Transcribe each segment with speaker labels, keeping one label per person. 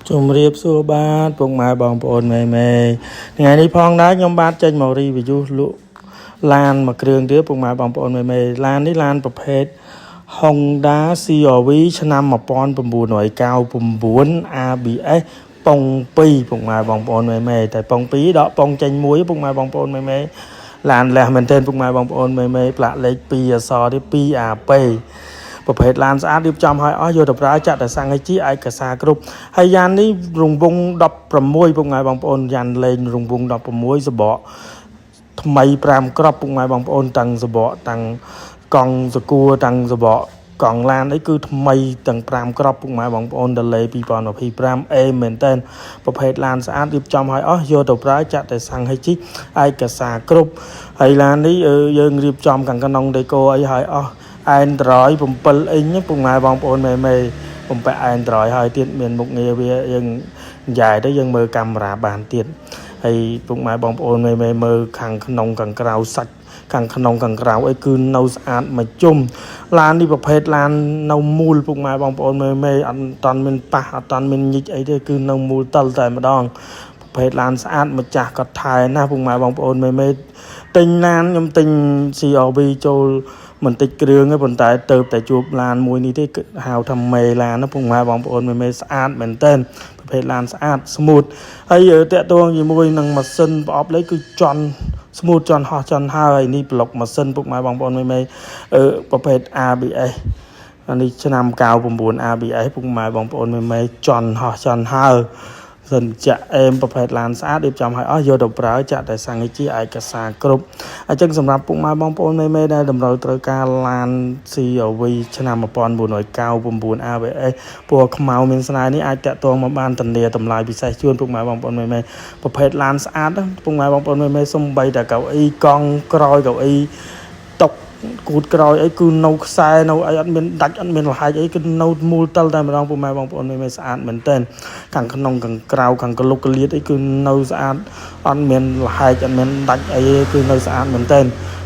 Speaker 1: ជំរាបសួរបាទពុកម៉ែបងប្អូនមេថ្ងៃនេះផងដែរខ្ញុំបាទចេញមករីវីយូលក់ឡានមួយគ្រឿងទៀតពុកម៉ែបងប្អូនមេឡាននេះឡានប្រភេទ Honda CR-V ឆ្នាំ1999 ABS ប៉ុង2ពុកម៉ែបងប្អូនមេតែប៉ុង2ដកប៉ុងចេញមួយពុកម៉ែបងប្អូនមេឡានលះមែនទែនពុកម៉ែបងប្អូនមេផ្លាកលេខ2អក្សរនេះ 2AP ប្រភេទឡានស្អាតរៀបចំឲ្យអស់យកទៅប្រើចាក់តែសាំងឲ្យជីឯកសារគ្រប់ហើយយ៉ាននេះរង្វង់16ពុកម៉ែបងប្អូនយ៉ានលេងរង្វង់16សបកថ្មី5គ្រាប់ពុកម៉ែបងប្អូនតាំងសបកតាំងកង់សកួរតាំងសបកកង់ឡានអីគឺថ្មីទាំង5គ្រាប់ពុកម៉ែបងប្អូនដលេ2025អេមែនតើប្រភេទឡានស្អាតរៀបចំឲ្យអស់យកទៅប្រើចាក់តែសាំងឲ្យជីឯកសារគ្រប់ហើយឡាននេះយើងរៀបចំខាងក្នុងដេកូអីឲ្យអស់Android 7 អ៊ីញពុកម៉ែបងប្អូនមេបំពាក់ Android ហើយទៀតមានមុខងារវាយើងនិយាយទៅយើងមើលកាមេរ៉ាបានទៀតហើយពុកម៉ែបងប្អូនមេមើលខាងក្នុងខាងក្រៅសាច់ខាងក្នុងខាងក្រៅអីគឺនៅស្អាតមួយជុំឡាននេះប្រភេទឡាននៅមូលពុកម៉ែបងប្អូនមេអត់តាន់មានប៉ះអត់តាន់មានញិចអីទេគឺនៅមូលតលតែម្ដងប្រភេទឡានស្អាតម្ចាស់ក៏ថែណាពុកម៉ែបងប្អូនមេទិញឡានខ្ញុំទិញ CR-V ចូលមិនតិចគ្រឿងទេប៉ុន្តែទៅតែជួបឡានមួយនេះទេហៅថាមេឡានណាពុកម៉ែបងប្អូនមេស្អាតមែនតើប្រភេទឡានស្អាតស្មូតហើយតាក់ទងជាមួយនឹងម៉ាស៊ីនប្រអប់លេខគឺចន់ស្មូតចន់ហោះចន់ហើហើយនេះប្លុកម៉ាស៊ីនពុកម៉ែបងប្អូនមេប្រភេទ ABS អានេះឆ្នាំ99 ABS ពុកម៉ែបងប្អូនមេចន់ហោះចន់ហើសិនចាក់អេមប្រភេទឡានស្អាតរៀបចំឲ្យអស់យកទៅប្រើចាក់តែសាំងឲ្យជាឯកសារគ្រប់អញ្ចឹងសម្រាប់ពុកម៉ែបងប្អូនមេដែលតម្រូវត្រូវការឡាន CR-V ឆ្នាំ1999 ABS ពណ៌ខ្មៅមានស្នានេះអាចតាក់ទងមកបានធានាតម្លៃពិសេសជូនពុកម៉ែបងប្អូនមេប្រភេទឡានស្អាតពុកម៉ែបងប្អូនមេសំបីតែកៅអីកង់ក្រោយកៅអីតុកគូតក្រោយអីគឺនៅខ្សែនៅអីអត់មានដាច់អត់មានលហាច់អីគឺនៅមូលតលតែម្ដងពុកម៉ែបងប្អូនមេស្អាតមែនតើខាងក្នុងខាងក្រៅខាងកលុកកលៀតអីគឺនៅស្អាតអត់មានលហាច់អត់មានដាច់អីគឺនៅស្អាតមែនតើ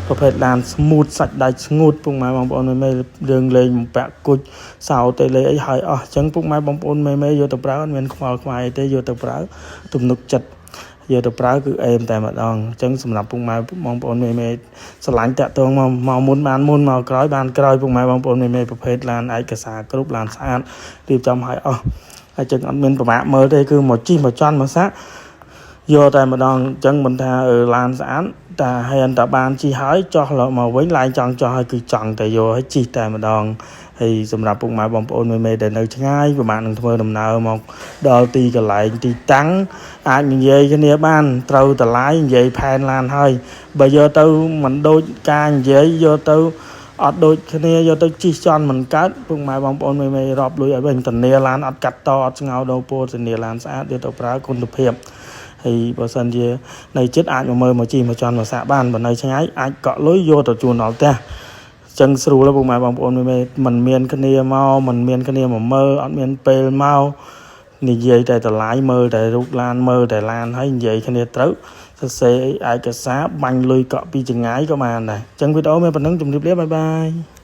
Speaker 1: ប្រភេទឡានស្មូតសាច់ដាច់ស្ងួតពុកម៉ែបងប្អូនមេរឿងលេងបំពាក់គុជសោតេលេអីហើយអស់អញ្ចឹងពុកម៉ែបងប្អូនមេយកទៅប្រើអត់មានខ្វល់ខ្វាយទេយកទៅប្រើទំនុកចិត្តយកទៅប្រើគឺអេមតែម្ដងអញ្ចឹងសម្រាប់ពុកម៉ែបងប្អូនមេស្រឡាញ់តាក់ទងមកមុនបានមុនមកក្រោយបានក្រោយពុកម៉ែបងប្អូនមេប្រភេទឡានឯកសារគ្រប់ឡានស្អាតរៀបចំឲ្យអស់ហើយចឹងអត់មានប្រមាថមើលទេគឺមកជីមកចន់មកសាក់យកតែម្ដងអញ្ចឹងមិនថាឡានស្អាតតែហើយអន្តបានជីហើយចោះមកវិញឡាយចង់ចោះហើយគឺចង់តែយកឲ្យជីតែម្ដងហើយសម្រាប់ពុកម៉ែបងប្អូនមេដែលនៅឆ្ងាយប្រហែលនឹងធ្វើដំណើរមកដល់ទីកន្លែងទីតាំងអាចនិយាយគ្នាបានត្រូវតម្លៃនិយាយផែនឡានហើយបើយកទៅមិនដូចការនិយាយយកទៅអត់ដូចគ្នាយកទៅជីចន់មិនកើតពុកម៉ែបងប្អូនមេរាប់លុយឲ្យវិញធានាឡានអត់កាត់តអត់ស្ងោដោពោធានាឡានស្អាតយកទៅប្រើគុណភាពហើយបើសិនជានៅចិត្តអាចមកមើលមកជីមកចន់មកសាក់បានបើនៅឆ្ងាយអាចកក់លុយយកទៅជូនដល់ផ្ទះចឹងស្រួលពុកម៉ែបងប្អូនមិនមានគ្នាមកមិនមានគ្នាមកមើលអត់មានពេលមកនិយាយតែតម្លៃមើលតែរូបឡានមើលតែឡានហើយនិយាយគ្នាត្រូវសរសេរឯកសារបាញ់លុយកក់ពីចងាយក៏បានដែរចឹងវីដេអូមានប៉ុណ្្នឹងជម្រាបលាបាយបាយ